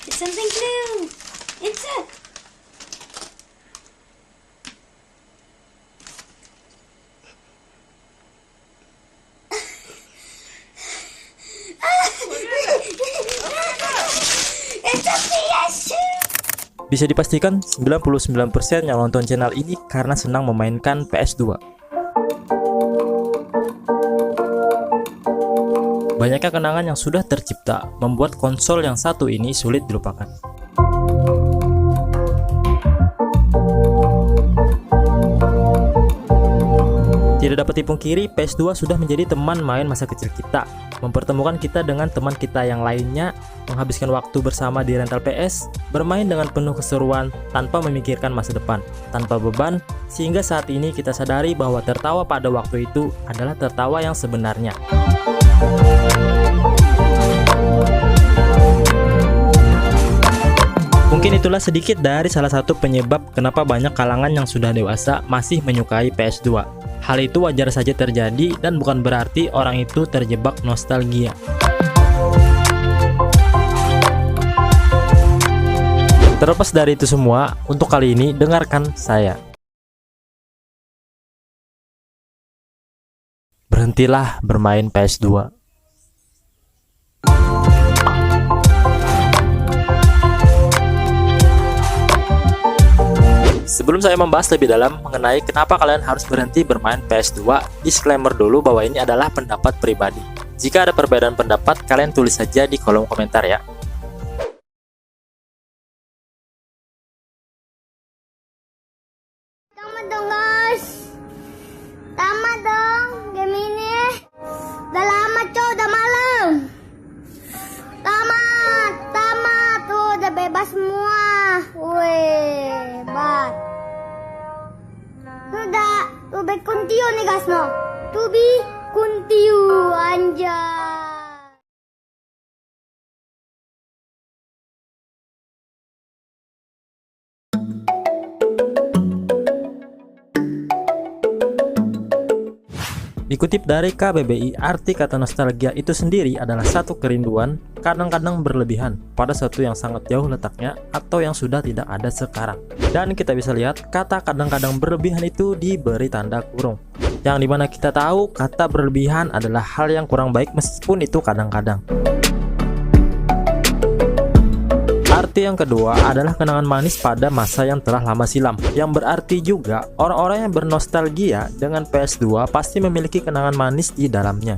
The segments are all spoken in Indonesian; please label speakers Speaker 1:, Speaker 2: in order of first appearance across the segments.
Speaker 1: It's something new. Insect. It's a PS2.
Speaker 2: Bisa dipastikan 99% yang nonton channel ini karena senang memainkan PS2. Banyaknya kenangan yang sudah tercipta membuat konsol yang satu ini sulit dilupakan. Tidak dapat dipungkiri, PS2 sudah menjadi teman main masa kecil kita, mempertemukan kita dengan teman kita yang lainnya, menghabiskan waktu bersama di rental PS, bermain dengan penuh keseruan tanpa memikirkan masa depan, tanpa beban, sehingga saat ini kita sadari bahwa tertawa pada waktu itu adalah tertawa yang sebenarnya. Mungkin itulah sedikit dari salah satu penyebab kenapa banyak kalangan yang sudah dewasa masih menyukai PS2. Hal itu wajar saja terjadi dan bukan berarti orang itu terjebak nostalgia. Terlepas dari itu semua, untuk kali ini dengarkan saya. Berhentilah bermain PS2. Sebelum saya membahas lebih dalam mengenai kenapa kalian harus berhenti bermain PS2, disclaimer dulu bahwa ini adalah pendapat pribadi. Jika ada perbedaan pendapat, kalian tulis saja di kolom komentar ya.
Speaker 1: Tamat dong guys. Tamat dong game ini. Udah lama coy, udah malam. Tamat, tamat. Tuh udah bebas semua. Wih, hebat. Sudah, to be continue nih guys no. To be continue anjay.
Speaker 2: Dikutip dari KBBI, arti kata nostalgia itu sendiri adalah satu kerinduan, kadang-kadang berlebihan, pada sesuatu yang sangat jauh letaknya atau yang sudah tidak ada sekarang. Dan kita bisa lihat kata kadang-kadang berlebihan itu diberi tanda kurung, yang dimana kita tahu kata berlebihan adalah hal yang kurang baik meskipun itu kadang-kadang. Arti yang kedua adalah kenangan manis pada masa yang telah lama silam, yang berarti juga orang-orang yang bernostalgia dengan PS2 pasti memiliki kenangan manis di dalamnya.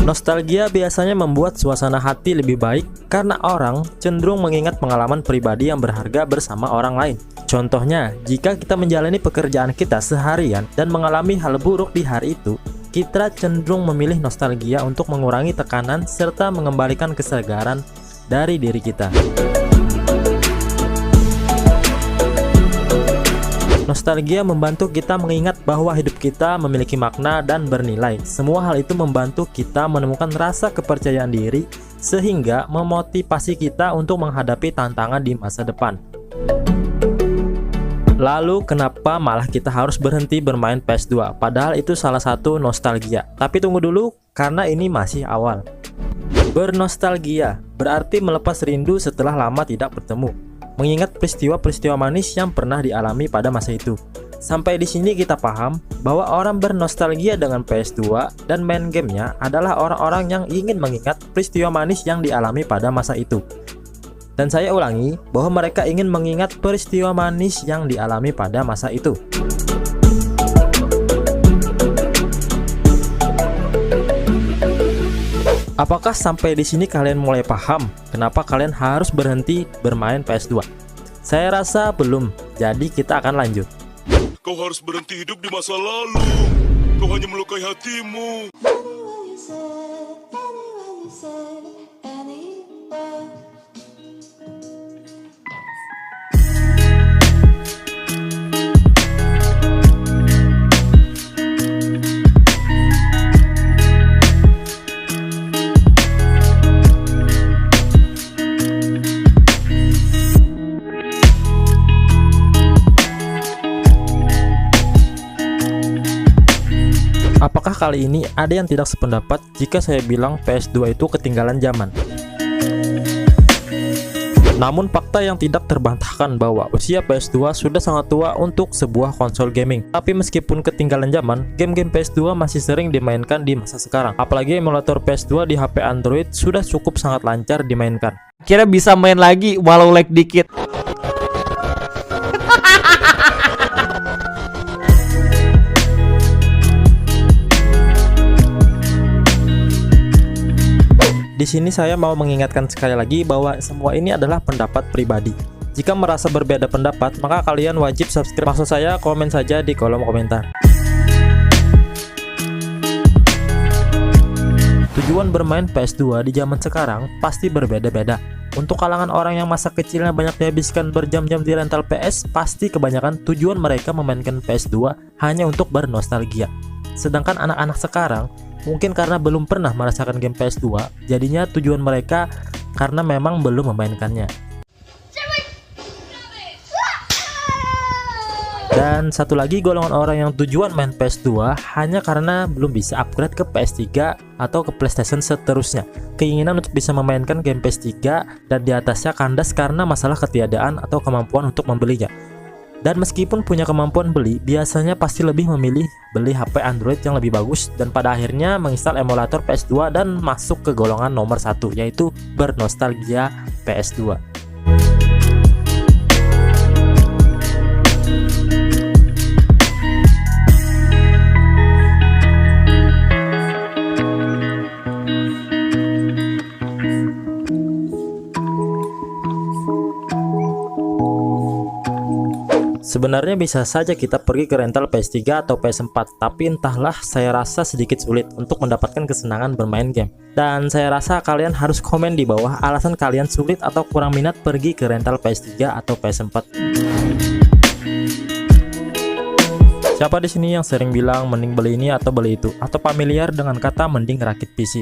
Speaker 2: Nostalgia biasanya membuat suasana hati lebih baik karena orang cenderung mengingat pengalaman pribadi yang berharga bersama orang lain. Contohnya, jika kita menjalani pekerjaan kita seharian dan mengalami hal buruk di hari itu, kita cenderung memilih nostalgia untuk mengurangi tekanan serta mengembalikan kesegaran dari diri kita. Nostalgia membantu kita mengingat bahwa hidup kita memiliki makna dan bernilai. Semua hal itu membantu kita menemukan rasa kepercayaan diri sehingga memotivasi kita untuk menghadapi tantangan di masa depan. Lalu kenapa malah kita harus berhenti bermain PS2? Padahal itu salah satu nostalgia. Tapi tunggu dulu, karena ini masih awal. Bernostalgia berarti melepas rindu setelah lama tidak bertemu, mengingat peristiwa-peristiwa manis yang pernah dialami pada masa itu. Sampai di sini kita paham bahwa orang bernostalgia dengan PS2 dan main gamenya adalah orang-orang yang ingin mengingat peristiwa manis yang dialami pada masa itu. Dan saya ulangi bahwa mereka ingin mengingat peristiwa manis yang dialami pada masa itu. Apakah sampai di sini kalian mulai paham kenapa kalian harus berhenti bermain PS2? Saya rasa belum, jadi kita akan lanjut.
Speaker 3: Kau harus berhenti hidup di masa lalu. Kau hanya melukai hatimu.
Speaker 2: Apakah kali ini ada yang tidak sependapat jika saya bilang PS2 itu ketinggalan zaman. Namun fakta yang tidak terbantahkan bahwa usia PS2 sudah sangat tua untuk sebuah konsol gaming. Tapi meskipun ketinggalan zaman, game-game PS2 masih sering dimainkan di masa sekarang. Apalagi emulator PS2 di HP Android sudah cukup sangat lancar dimainkan.
Speaker 4: Kira bisa main lagi walau lag dikit.
Speaker 2: Di sini saya mau mengingatkan sekali lagi bahwa semua ini adalah pendapat pribadi. Jika merasa berbeda pendapat, maka kalian wajib subscribe. Maksud saya, komen saja di kolom komentar. Tujuan bermain PS2 di zaman sekarang pasti berbeda-beda. Untuk kalangan orang yang masa kecilnya banyak dihabiskan berjam-jam di rental PS, pasti kebanyakan tujuan mereka memainkan PS2 hanya untuk bernostalgia. Sedangkan anak-anak sekarang mungkin karena belum pernah merasakan game PS2, jadinya tujuan mereka karena memang belum memainkannya. Dan satu lagi golongan orang yang tujuan main PS2 hanya karena belum bisa upgrade ke PS3 atau ke PlayStation seterusnya. Keinginan untuk bisa memainkan game PS3 dan di atasnya kandas karena masalah ketiadaan atau kemampuan untuk membelinya. Dan meskipun punya kemampuan beli, biasanya pasti lebih memilih beli HP Android yang lebih bagus dan pada akhirnya menginstal emulator PS2 dan masuk ke golongan nomor 1, yaitu bernostalgia PS2. Sebenarnya bisa saja kita pergi ke rental PS3 atau PS4, tapi entahlah, saya rasa sedikit sulit untuk mendapatkan kesenangan bermain game. Dan saya rasa kalian harus komen di bawah alasan kalian sulit atau kurang minat pergi ke rental PS3 atau PS4. Siapa di sini yang sering bilang mending beli ini atau beli itu, atau familiar dengan kata mending rakit PC?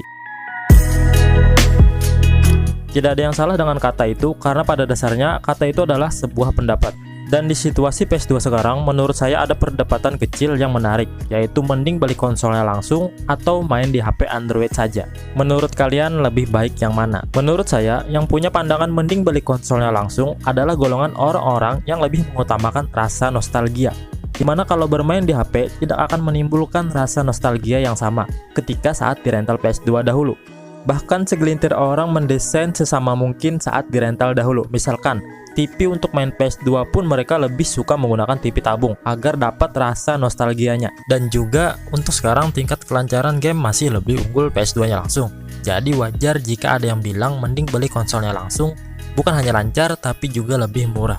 Speaker 2: Tidak ada yang salah dengan kata itu, karena pada dasarnya kata itu adalah sebuah pendapat. Dan di situasi PS2 sekarang, menurut saya ada perdebatan kecil yang menarik, yaitu mending beli konsolnya langsung atau main di HP Android saja. Menurut kalian lebih baik yang mana? Menurut saya, yang punya pandangan mending beli konsolnya langsung adalah golongan orang-orang yang lebih mengutamakan rasa nostalgia. Dimana kalau bermain di HP tidak akan menimbulkan rasa nostalgia yang sama ketika saat di rental PS2 dahulu. Bahkan segelintir orang mendesain sesama mungkin saat di rental dahulu. Misalkan TV untuk main PS2 pun mereka lebih suka menggunakan TV tabung agar dapat rasa nostalgianya. Dan juga untuk sekarang tingkat kelancaran game masih lebih unggul PS2 nya langsung. Jadi wajar jika ada yang bilang mending beli konsolnya langsung, bukan hanya lancar tapi juga lebih murah.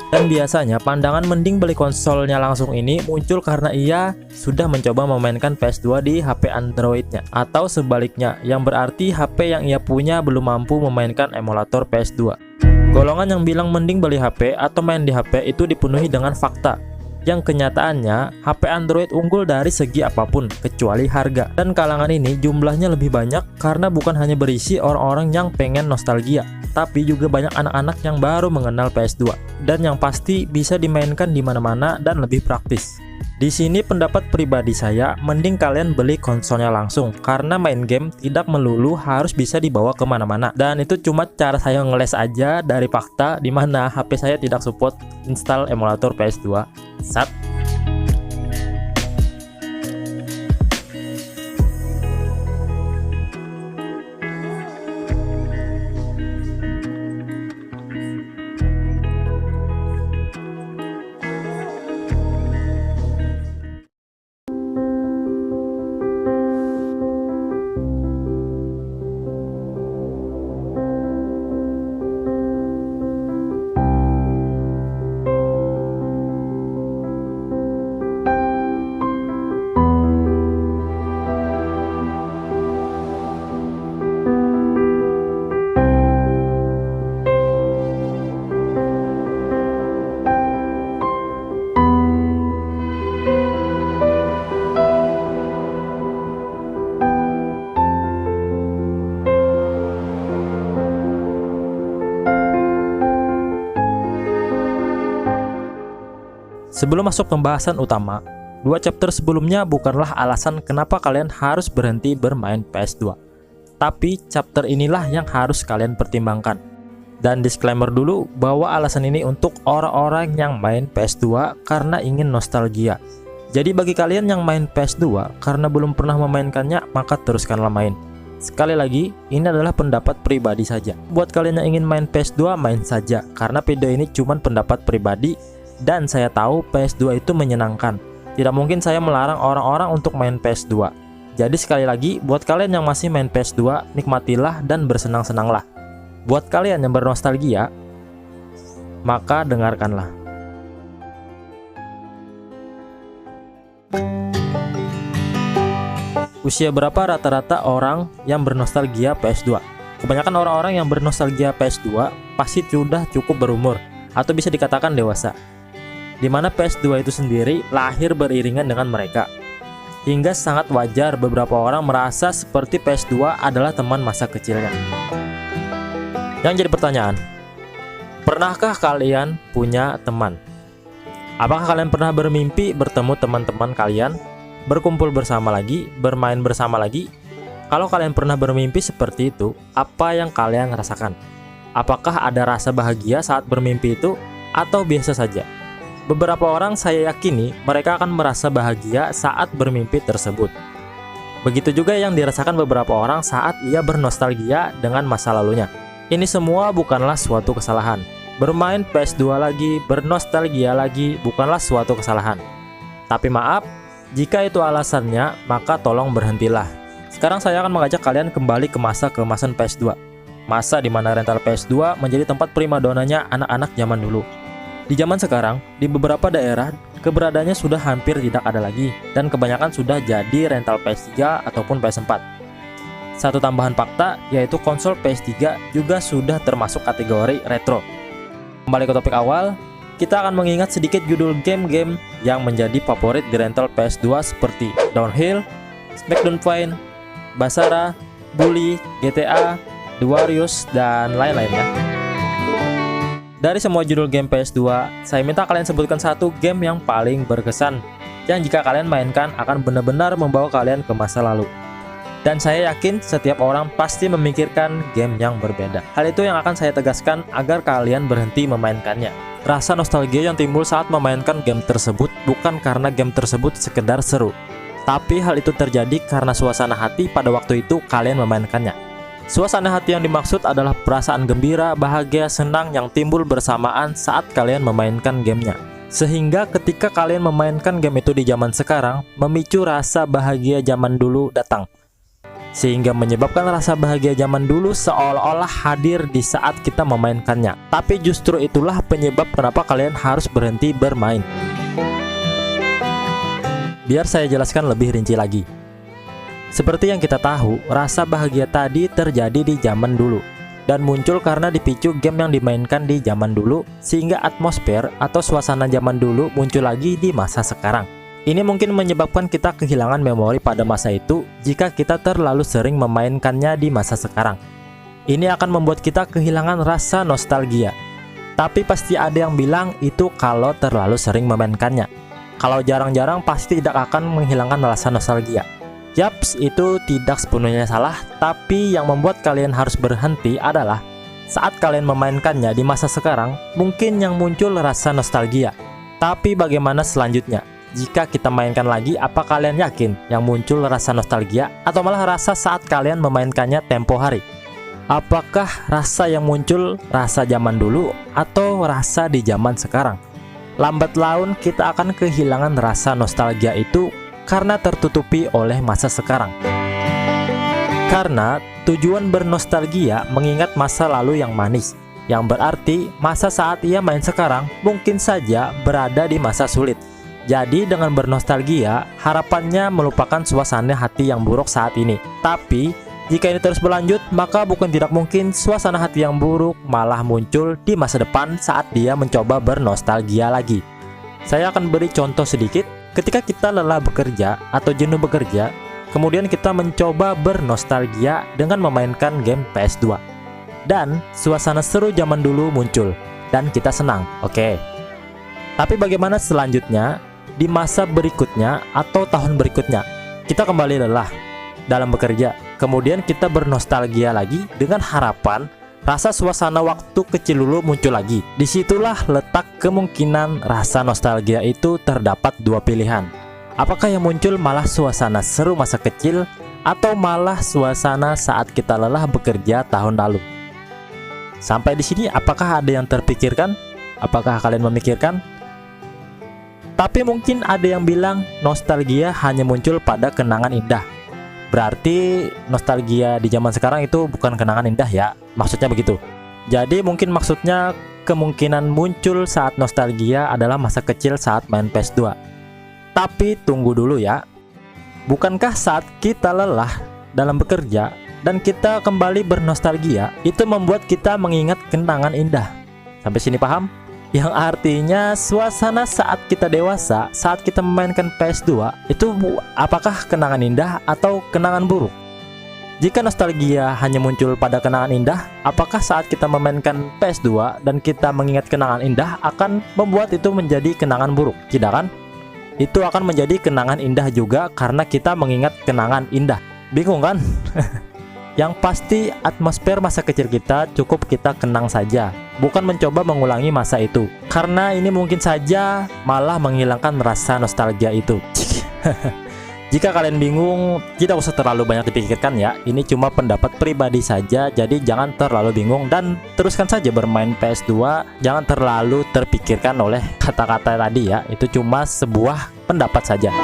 Speaker 2: Dan biasanya pandangan mending beli konsolnya langsung ini muncul karena ia sudah mencoba memainkan PS2 di HP Androidnya, atau sebaliknya, yang berarti HP yang ia punya belum mampu memainkan emulator PS2. Golongan yang bilang mending beli HP atau main di HP itu dipenuhi dengan fakta, yang kenyataannya HP Android unggul dari segi apapun kecuali harga. Dan kalangan ini jumlahnya lebih banyak karena bukan hanya berisi orang-orang yang pengen nostalgia, tapi juga banyak anak-anak yang baru mengenal PS2 dan yang pasti bisa dimainkan di mana-mana dan lebih praktis. Di sini pendapat pribadi saya, mending kalian beli konsolnya langsung karena main game tidak melulu harus bisa dibawa kemana-mana. Dan itu cuma cara saya ngeles aja dari fakta di mana HP saya tidak support install emulator PS2. Sat. Sebelum masuk pembahasan utama, 2 chapter sebelumnya bukanlah alasan kenapa kalian harus berhenti bermain PS2. Tapi chapter inilah yang harus kalian pertimbangkan. Dan disclaimer dulu bahwa alasan ini untuk orang-orang yang main PS2 karena ingin nostalgia. Jadi bagi kalian yang main PS2 karena belum pernah memainkannya, maka teruskanlah main. Sekali lagi, ini adalah pendapat pribadi saja. Buat kalian yang ingin main PS2, main saja. Karena video ini cuma pendapat pribadi, dan saya tahu PS2 itu menyenangkan. Tidak mungkin saya melarang orang-orang untuk main PS2. Jadi sekali lagi, buat kalian yang masih main PS2, nikmatilah dan bersenang-senanglah. Buat kalian yang bernostalgia, maka dengarkanlah. Usia berapa rata-rata orang yang bernostalgia PS2? Kebanyakan orang-orang yang bernostalgia PS2 pasti sudah cukup berumur atau bisa dikatakan dewasa, dimana PS2 itu sendiri lahir beriringan dengan mereka. Hingga sangat wajar beberapa orang merasa seperti PS2 adalah teman masa kecilnya. Yang jadi pertanyaan, pernahkah kalian punya teman? Apakah kalian pernah bermimpi bertemu teman-teman kalian, berkumpul bersama lagi, bermain bersama lagi? Kalau kalian pernah bermimpi seperti itu, apa yang kalian rasakan? Apakah ada rasa bahagia saat bermimpi itu, atau biasa saja? Beberapa orang saya yakini mereka akan merasa bahagia saat bermimpi tersebut. Begitu juga yang dirasakan beberapa orang saat ia bernostalgia dengan masa lalunya. Ini semua bukanlah suatu kesalahan. Bermain PS2 lagi, bernostalgia lagi, bukanlah suatu kesalahan. Tapi maaf, jika itu alasannya, maka tolong berhentilah. Sekarang saya akan mengajak kalian kembali ke masa keemasan PS2. Masa di mana rental PS2 menjadi tempat primadonanya anak-anak zaman dulu. Di zaman sekarang, di beberapa daerah, keberadaannya sudah hampir tidak ada lagi, dan kebanyakan sudah jadi rental PS3 ataupun PS4. Satu tambahan fakta, yaitu konsol PS3 juga sudah termasuk kategori retro. Kembali ke topik awal, kita akan mengingat sedikit judul game-game yang menjadi favorit di rental PS2 seperti Downhill, Smackdown Fine, Basara, Bully, GTA, The Warriors, dan lain-lainnya. Dari semua judul game PS2, saya minta kalian sebutkan satu game yang paling berkesan, yang jika kalian mainkan akan benar-benar membawa kalian ke masa lalu. Dan saya yakin setiap orang pasti memikirkan game yang berbeda. Hal itu yang akan saya tegaskan agar kalian berhenti memainkannya. Rasa nostalgia yang timbul saat memainkan game tersebut bukan karena game tersebut sekedar seru, tapi hal itu terjadi karena suasana hati pada waktu itu kalian memainkannya. Suasana hati yang dimaksud adalah perasaan gembira, bahagia, senang yang timbul bersamaan saat kalian memainkan gamenya. Sehingga ketika kalian memainkan game itu di zaman sekarang, memicu rasa bahagia zaman dulu datang. Sehingga menyebabkan rasa bahagia zaman dulu seolah-olah hadir di saat kita memainkannya. Tapi justru itulah penyebab kenapa kalian harus berhenti bermain. Biar saya jelaskan lebih rinci lagi. Seperti yang kita tahu, rasa bahagia tadi terjadi di zaman dulu dan muncul karena dipicu game yang dimainkan di zaman dulu, sehingga atmosfer atau suasana zaman dulu muncul lagi di masa sekarang. Ini mungkin menyebabkan kita kehilangan memori pada masa itu jika kita terlalu sering memainkannya di masa sekarang. Ini akan membuat kita kehilangan rasa nostalgia. Tapi pasti ada yang bilang itu kalau terlalu sering memainkannya. Kalau jarang-jarang pasti tidak akan menghilangkan rasa nostalgia. Yaps, itu tidak sepenuhnya salah, tapi yang membuat kalian harus berhenti adalah saat kalian memainkannya di masa sekarang, mungkin yang muncul rasa nostalgia. Tapi bagaimana selanjutnya? Jika kita mainkan lagi, apa kalian yakin yang muncul rasa nostalgia atau malah rasa saat kalian memainkannya tempo hari? Apakah rasa yang muncul rasa zaman dulu atau rasa di zaman sekarang? Lambat laun kita akan kehilangan rasa nostalgia itu karena tertutupi oleh masa sekarang. Karena tujuan bernostalgia mengingat masa lalu yang manis, yang berarti masa saat ia main sekarang mungkin saja berada di masa sulit. Jadi dengan bernostalgia, harapannya melupakan suasana hati yang buruk saat ini. Tapi, jika ini terus berlanjut, maka bukan tidak mungkin suasana hati yang buruk malah muncul di masa depan saat dia mencoba bernostalgia lagi. Saya akan beri contoh sedikit. Ketika kita lelah bekerja atau jenuh bekerja, kemudian kita mencoba bernostalgia dengan memainkan game PS2. Dan suasana seru zaman dulu muncul, dan kita senang, oke. Tapi bagaimana selanjutnya, di masa berikutnya atau tahun berikutnya? Kita kembali lelah dalam bekerja, kemudian kita bernostalgia lagi dengan harapan rasa suasana waktu kecil dulu muncul lagi. Disitulah letak kemungkinan rasa nostalgia itu terdapat dua pilihan. Apakah yang muncul malah suasana seru masa kecil, atau malah suasana saat kita lelah bekerja tahun lalu? Sampai di sini apakah ada yang terpikirkan? Apakah kalian memikirkan? Tapi mungkin ada yang bilang nostalgia hanya muncul pada kenangan indah. Berarti nostalgia di zaman sekarang itu bukan kenangan indah ya, maksudnya begitu. Jadi mungkin maksudnya kemungkinan muncul saat nostalgia adalah masa kecil saat main PS2. Tapi tunggu dulu ya. Bukankah saat kita lelah dalam bekerja dan kita kembali bernostalgia, itu membuat kita mengingat kenangan indah? Sampai sini paham? Yang artinya suasana saat kita dewasa, saat kita memainkan PS2, itu apakah kenangan indah atau kenangan buruk? Jika nostalgia hanya muncul pada kenangan indah, apakah saat kita memainkan PS2 dan kita mengingat kenangan indah akan membuat itu menjadi kenangan buruk? Tidak kan? Itu akan menjadi kenangan indah juga karena kita mengingat kenangan indah. Bingung kan? Yang pasti atmosfer masa kecil kita cukup kita kenang saja, bukan mencoba mengulangi masa itu, karena ini mungkin saja malah menghilangkan rasa nostalgia itu. Jika kalian bingung, tidak usah terlalu banyak dipikirkan ya. Ini cuma pendapat pribadi saja, jadi jangan terlalu bingung dan teruskan saja bermain PS2. Jangan terlalu terpikirkan oleh kata-kata tadi ya. Itu cuma sebuah pendapat saja.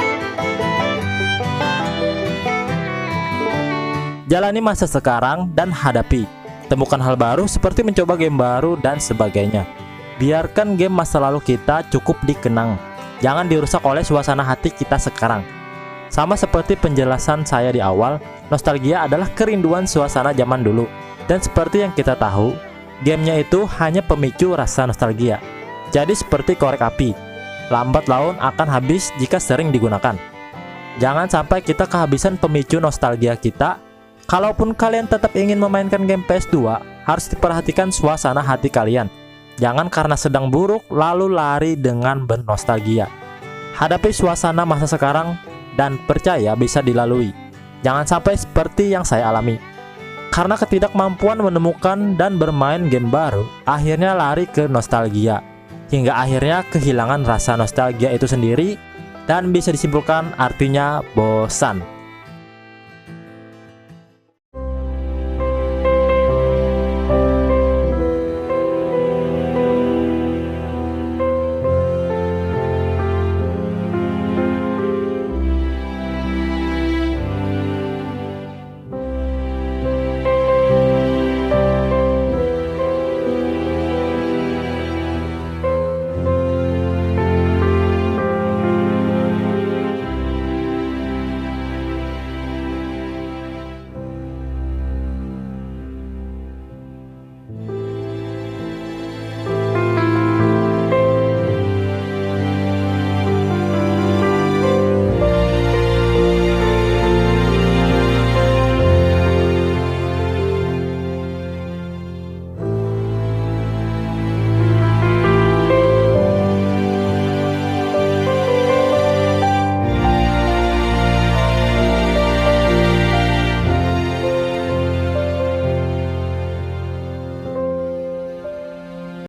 Speaker 2: Jalani masa sekarang dan hadapi. Temukan hal baru seperti mencoba game baru dan sebagainya. Biarkan game masa lalu kita cukup dikenang. Jangan dirusak oleh suasana hati kita sekarang. Sama seperti penjelasan saya di awal, nostalgia adalah kerinduan suasana zaman dulu. Dan seperti yang kita tahu, gamenya itu hanya pemicu rasa nostalgia. Jadi seperti korek api, lambat laun akan habis jika sering digunakan. Jangan sampai kita kehabisan pemicu nostalgia kita. Kalaupun kalian tetap ingin memainkan game PS2, harus diperhatikan suasana hati kalian. Jangan karena sedang buruk lalu lari dengan bernostalgia. Hadapi suasana masa sekarang dan percaya bisa dilalui. Jangan sampai seperti yang saya alami. Karena ketidakmampuan menemukan dan bermain game baru, akhirnya lari ke nostalgia. Hingga akhirnya kehilangan rasa nostalgia itu sendiri dan bisa disimpulkan artinya bosan.